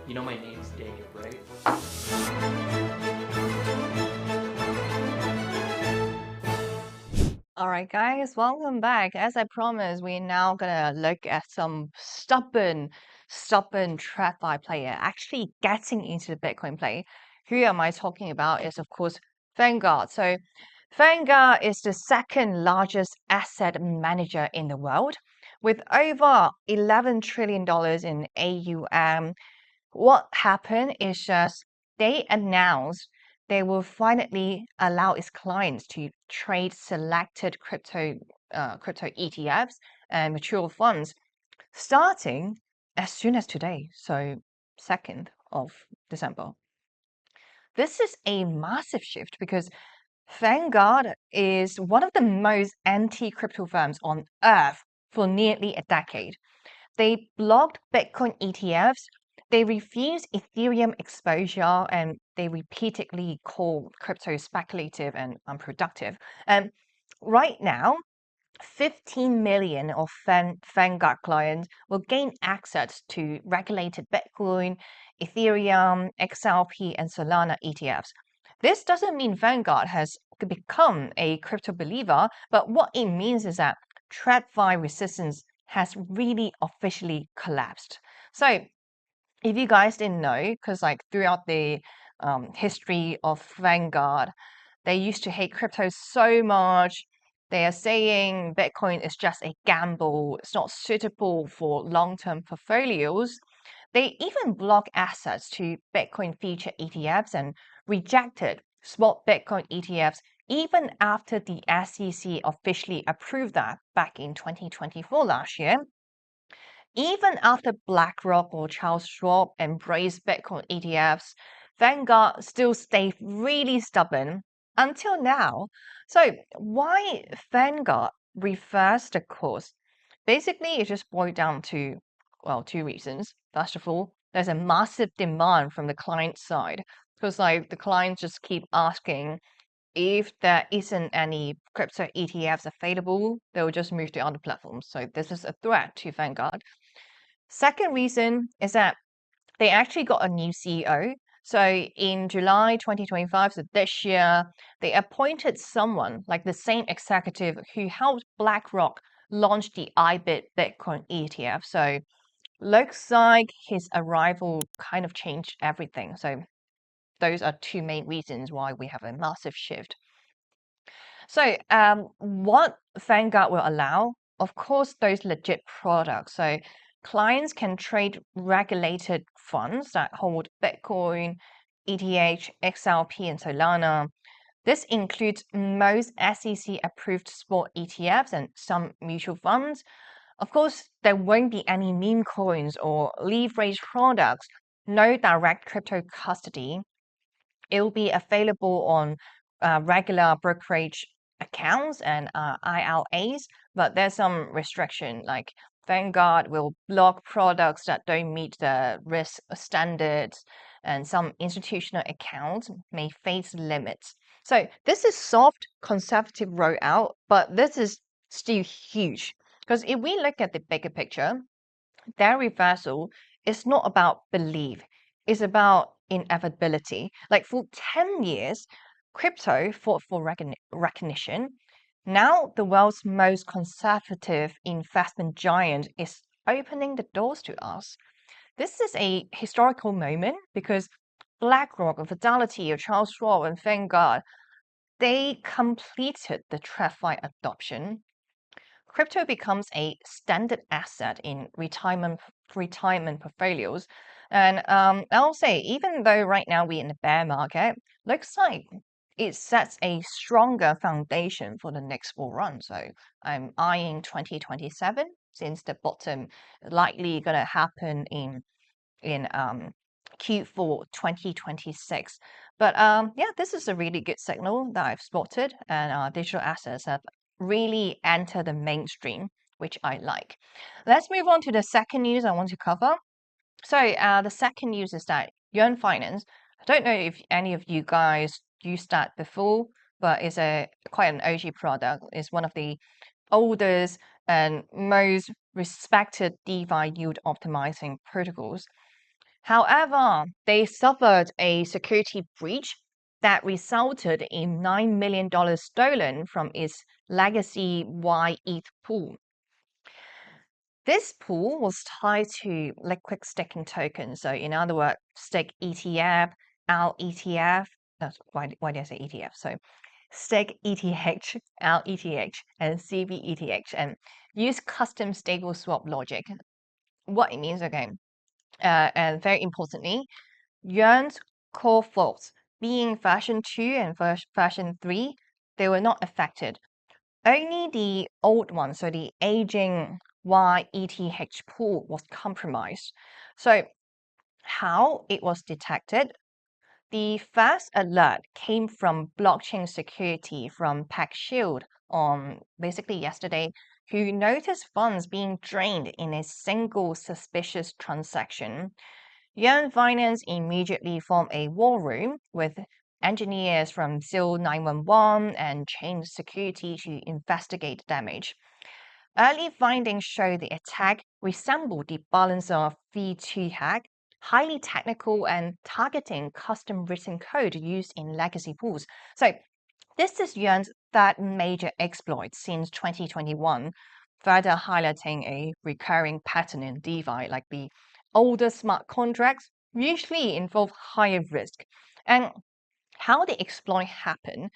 S4: You know my name's Dave, right?
S1: All right, guys, welcome back. As I promised, we're now gonna look at some stubborn TradFi player actually getting into the Bitcoin play. Who am I talking about? Is of course Vanguard. So Vanguard is the second largest asset manager in the world, with over $11 trillion in AUM. What happened is just they announced they will finally allow its clients to trade selected crypto ETFs and mutual funds starting as soon as today, so 2nd of December. This is a massive shift because Vanguard is one of the most anti-crypto firms on earth for nearly a decade. They blocked Bitcoin ETFs, they refused Ethereum exposure, and they repeatedly called crypto speculative and unproductive. And right now, 15 million of Vanguard clients will gain access to regulated Bitcoin, Ethereum, XRP, and Solana ETFs. This doesn't mean Vanguard has become a crypto believer, but what it means is that TradFi resistance has really officially collapsed. So if you guys didn't know, because like throughout the history of Vanguard, they used to hate crypto so much. They are saying Bitcoin is just a gamble. It's not suitable for long-term portfolios. They even block access to Bitcoin feature ETFs and rejected spot Bitcoin ETFs even after the SEC officially approved that back in 2024 last year. Even after BlackRock or Charles Schwab embraced Bitcoin ETFs, Vanguard still stayed really stubborn until now. So why Vanguard reversed the course? Basically, it just boiled down to Well, two reasons. First of all, there's a massive demand from the client side because like the clients just keep asking if there isn't any crypto ETFs available, they'll just move to other platforms. So this is a threat to Vanguard. Second reason is that they actually got a new CEO. So in July 2025, so this year, they appointed someone like the same executive who helped BlackRock launch the IBIT Bitcoin ETF. So looks like his arrival kind of changed everything. So those are two main reasons why we have a massive shift. So what Vanguard will allow, of course, those legit products. So clients can trade regulated funds that hold Bitcoin, ETH, XRP, and Solana. This includes most SEC-approved spot ETFs and some mutual funds. Of course, there won't be any meme coins or leverage products, no direct crypto custody. It will be available on regular brokerage accounts and IRAs, but there's some restriction like Vanguard will block products that don't meet the risk standards, and some institutional accounts may face limits. So this is soft, conservative rollout, but this is still huge because if we look at the bigger picture, their reversal is not about belief, it's about inevitability. Like for 10 years, crypto fought for recognition. Now, the world's most conservative investment giant is opening the doors to us. This is a historical moment because BlackRock, Fidelity, Charles Schwab, and Vanguard, they completed the TradFi adoption. Crypto becomes a standard asset in retirement portfolios. And I'll say, even though right now we're in the bear market, looks like it sets a stronger foundation for the next bull run. So I'm eyeing 2027 since the bottom likely going to happen in Q4 2026. But yeah, this is a really good signal that I've spotted, and digital assets have really entered the mainstream, which I like. Let's move on to the second news I want to cover. So the second news is that Yuan Finance. I don't know if any of you guys used that before, but it's quite an OG product. It's one of the oldest and most respected DeFi yield optimizing protocols. However, they suffered a security breach that resulted in $9 million stolen from its legacy YETH pool. This pool was tied to liquid staking tokens. So in other words, stake ETF, LETF. That's why did I say ETF? So stake ETH, LETH, and CBETH, and use custom stable swap logic. What it means, okay. And very importantly, Yuan's core faults, being version 2 and version 3, they were not affected. Only the old one, so the aging YETH pool was compromised. So how it was detected? The first alert came from blockchain security from PackShield on basically yesterday, who noticed funds being drained in a single suspicious transaction. Yuan Finance immediately formed a war room with engineers from SEAL 911 and Chain Security to investigate the damage. Early findings show the attack resembled the Balancer V2 hack, highly technical and targeting custom written code used in legacy pools. So this is Yuan's third major exploit since 2021, further highlighting a recurring pattern in DeFi, like the older smart contracts usually involve higher risk. And how the exploit happen?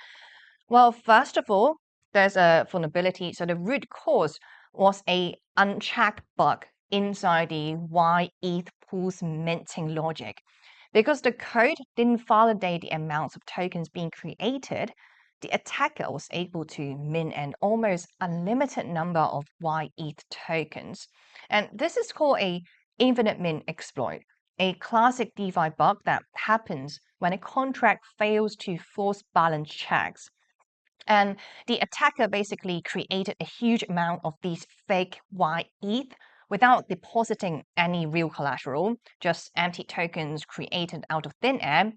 S1: Well, first of all, there's a vulnerability. So the root cause was a unchecked bug inside the YETH pool's minting logic. Because the code didn't validate the amounts of tokens being created, the attacker was able to mint an almost unlimited number of YETH tokens. And this is called a infinite mint exploit, a classic DeFi bug that happens when a contract fails to force balance checks. And the attacker basically created a huge amount of these fake YETH without depositing any real collateral, just empty tokens created out of thin air.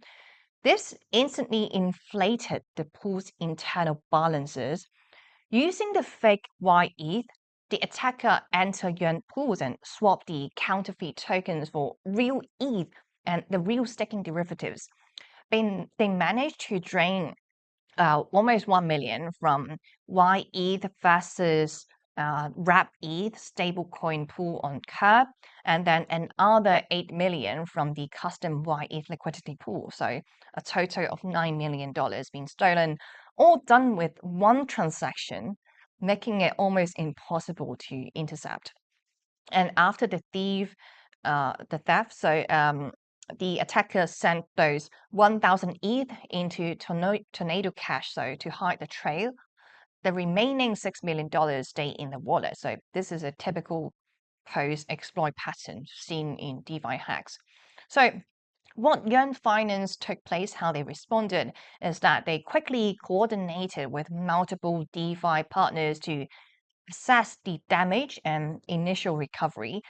S1: This instantly inflated the pool's internal balances. Using the fake YETH, the attacker entered yuan pools and swapped the counterfeit tokens for real ETH and the real staking derivatives. They managed to drain almost 1 million from YETH versus Wrap ETH stablecoin pool on Curve, and then another 8 million from the custom YETH liquidity pool. So a total of $9 million being stolen, all done with one transaction, making it almost impossible to intercept. And after the theft, the attacker sent those 1,000 ETH into Tornado Cash, so to hide the trail. The remaining $6 million stay in the wallet. So this is a typical post-exploit pattern seen in DeFi hacks. So what Yearn Finance took place, how they responded, is that they quickly coordinated with multiple DeFi partners to assess the damage and initial recovery.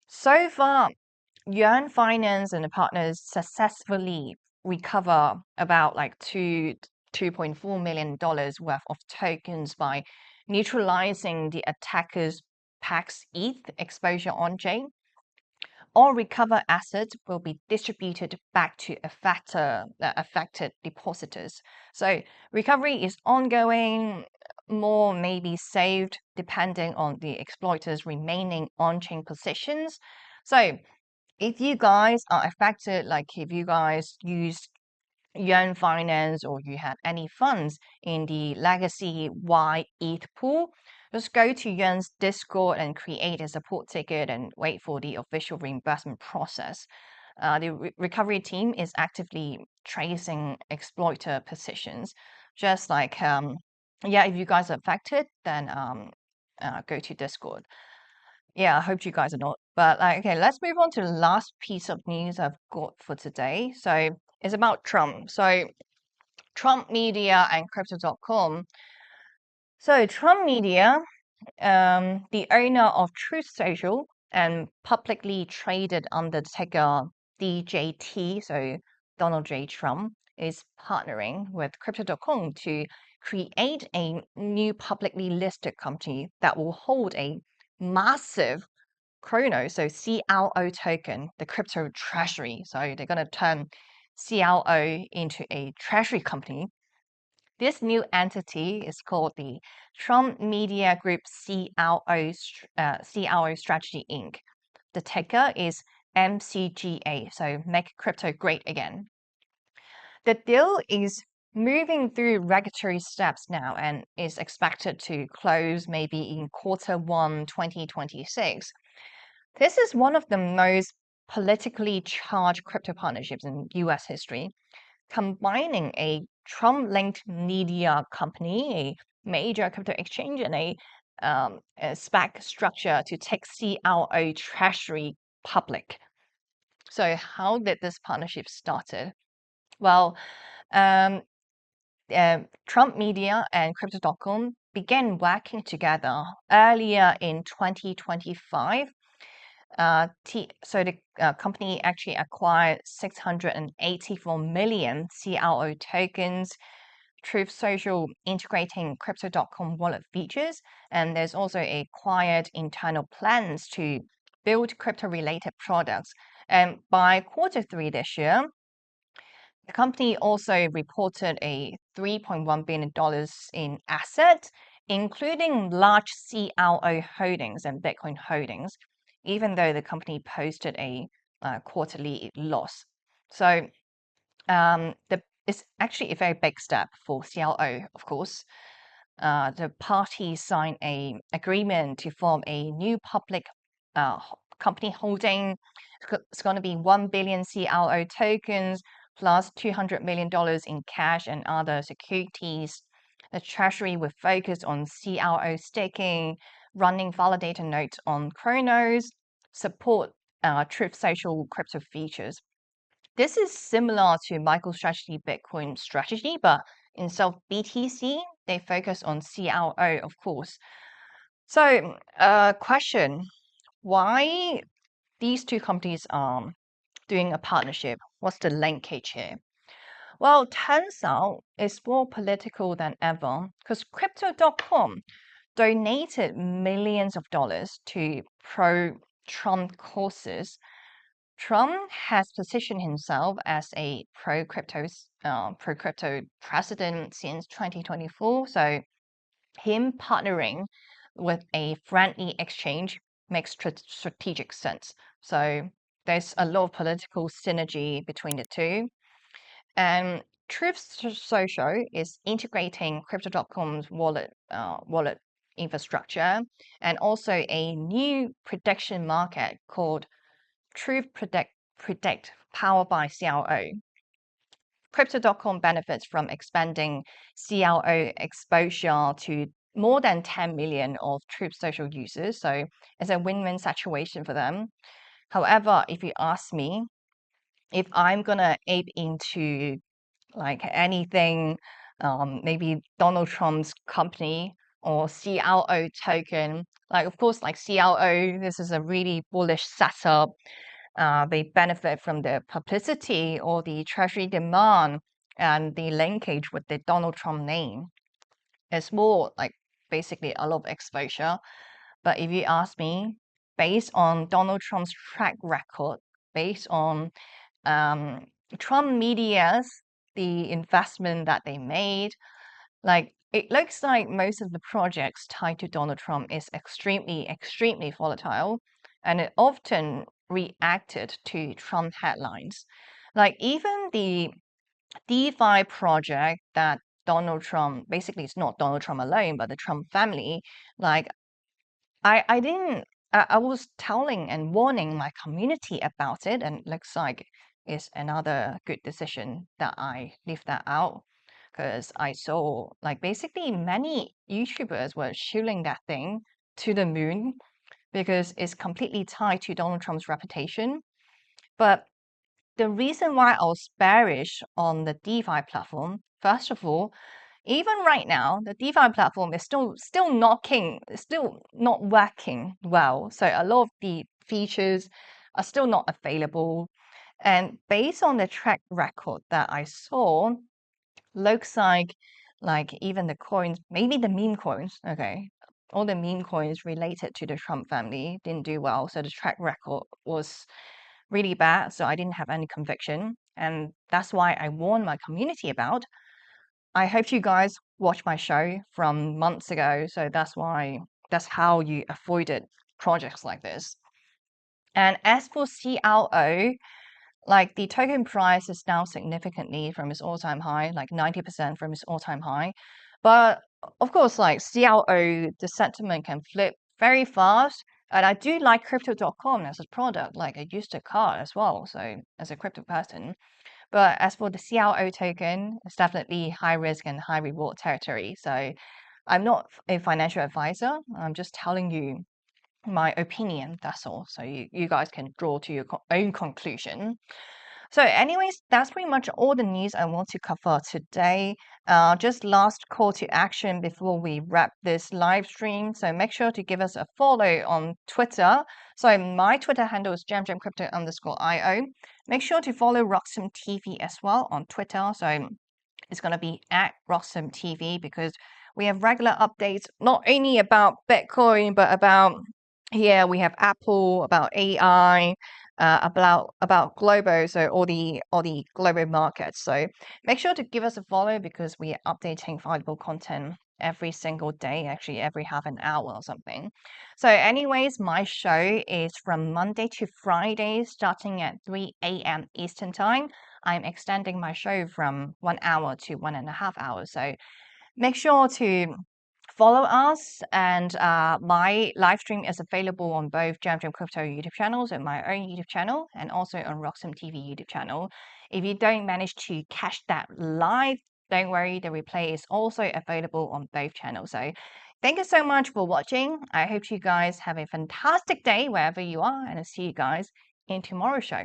S1: So far, Yearn Finance and the partners successfully recover about like $2.4 million worth of tokens by neutralizing the attacker's PAX ETH exposure on chain. All recovered assets will be distributed back to affected depositors. So recovery is ongoing. More may be saved depending on the exploiters' remaining on-chain positions. So if you guys are affected, like if you guys used Yearn Finance or you had any funds in the legacy YETH pool, just go to Yearn's Discord and create a support ticket and wait for the official reimbursement process. The recovery team is actively tracing exploiter positions. Just like, yeah, if you guys are affected, then go to Discord. Yeah, I hope you guys are not. But okay, let's move on to the last piece of news I've got for today. So it's about Trump. So Trump Media and Crypto.com. So Trump Media, the owner of Truth Social and publicly traded under the ticker DJT, so Donald J. Trump, is partnering with Crypto.com to create a new publicly listed company that will hold a massive Chrono, so CRO token, the crypto treasury. So they're going to turn CRO into a treasury company. This new entity is called the Trump Media Group CRO Strategy Inc. The ticker is MCGA, so Make Crypto Great Again. The deal is moving through regulatory steps now and is expected to close maybe in Q1 2026. This is one of the most politically charged crypto partnerships in US history, combining a Trump-linked media company, a major crypto exchange, and a SPAC structure to take CRO treasury public. So how did this partnership started? Well, Trump Media and Crypto.com began working together earlier in 2025. So the company actually acquired 684 million CRO tokens. Truth Social integrating Crypto.com wallet features, and there's also a quiet internal plans to build crypto-related products. And by Q3 this year, the company also reported a $3.1 billion in assets, including large CRO holdings and Bitcoin holdings, even though the company posted a quarterly loss. So it's actually a very big step for CRO, of course. The parties signed an agreement to form a new public company holding. It's going to be 1 billion CRO tokens plus $200 million in cash and other securities. The treasury will focus on CRO staking, running validator nodes on Chronos, support Truth Social crypto features. This is similar to MicroStrategy Bitcoin strategy, but instead of BTC, they focus on CRO, of course. So, question, why these two companies are doing a partnership. What's the linkage here? Well, turns out it's more political than ever because Crypto.com donated millions of dollars to pro-Trump causes. Trump has positioned himself as a pro-crypto president since 2024. So him partnering with a friendly exchange makes strategic sense. So there's a lot of political synergy between the two. And Truth Social is integrating Crypto.com's wallet infrastructure and also a new prediction market called Truth Predict powered by CRO. Crypto.com benefits from expanding CRO exposure to more than 10 million of Truth Social users. So it's a win-win situation for them. However, if you ask me, if I'm gonna ape into like anything, maybe Donald Trump's company or CRO token, like of course, like CRO, this is a really bullish setup. They benefit from the publicity or the treasury demand and the linkage with the Donald Trump name. It's more like basically a lot of exposure. But if you ask me, based on Donald Trump's track record, based on Trump media's the investment that they made, like it looks like most of the projects tied to Donald Trump is extremely volatile, and it often reacted to Trump headlines. Like even the DeFi project that Donald Trump, basically it's not Donald Trump alone, but the Trump family, like I didn't I was telling and warning my community about it, and looks like it's another good decision that I leave that out because I saw like basically many YouTubers were shooting that thing to the moon because it's completely tied to Donald Trump's reputation. But the reason why I was bearish on the DeFi platform, first of all, even right now, the DeFi platform is still not working well. So a lot of the features are still not available. And based on the track record that I saw, looks like even the coins, maybe the meme coins, okay, all the meme coins related to the Trump family didn't do well. So the track record was really bad. So I didn't have any conviction. And that's why I warned my community about. I hope you guys watched my show from months ago. So that's how you avoided projects like this. And as for CRO, like the token price is down significantly from its all-time high, like 90% from its all-time high. But of course, like CRO, the sentiment can flip very fast. And I do like crypto.com as a product, like I used the card as well. So as a crypto person. But as for the CRO token, it's definitely high risk and high reward territory. So I'm not a financial advisor. I'm just telling you my opinion. That's all. So you guys can draw to your own conclusion. So anyways, that's pretty much all the news I want to cover today. Just last call to action before we wrap this live stream. So make sure to give us a follow on Twitter. So my Twitter handle is gemgemcrypto_io. Make sure to follow RoxomTV as well on Twitter. So it's going to be at RoxomTV because we have regular updates, not only about Bitcoin, but about, yeah, we have Apple, about AI, about global, so all the global markets. So make sure to give us a follow because we are updating valuable content every single day, actually every half an hour or something. So anyways, my show is from Monday to Friday starting at 3 a.m. Eastern time. I'm extending my show from 1 hour to 1.5 hours. So make sure to follow us, and my live stream is available on both GemGem Crypto YouTube channels and my own YouTube channel, and also on RoxomTV YouTube channel. If you don't manage to catch that live, don't worry, the replay is also available on both channels. So thank you so much for watching. I hope you guys have a fantastic day wherever you are, and I'll see you guys in tomorrow's show.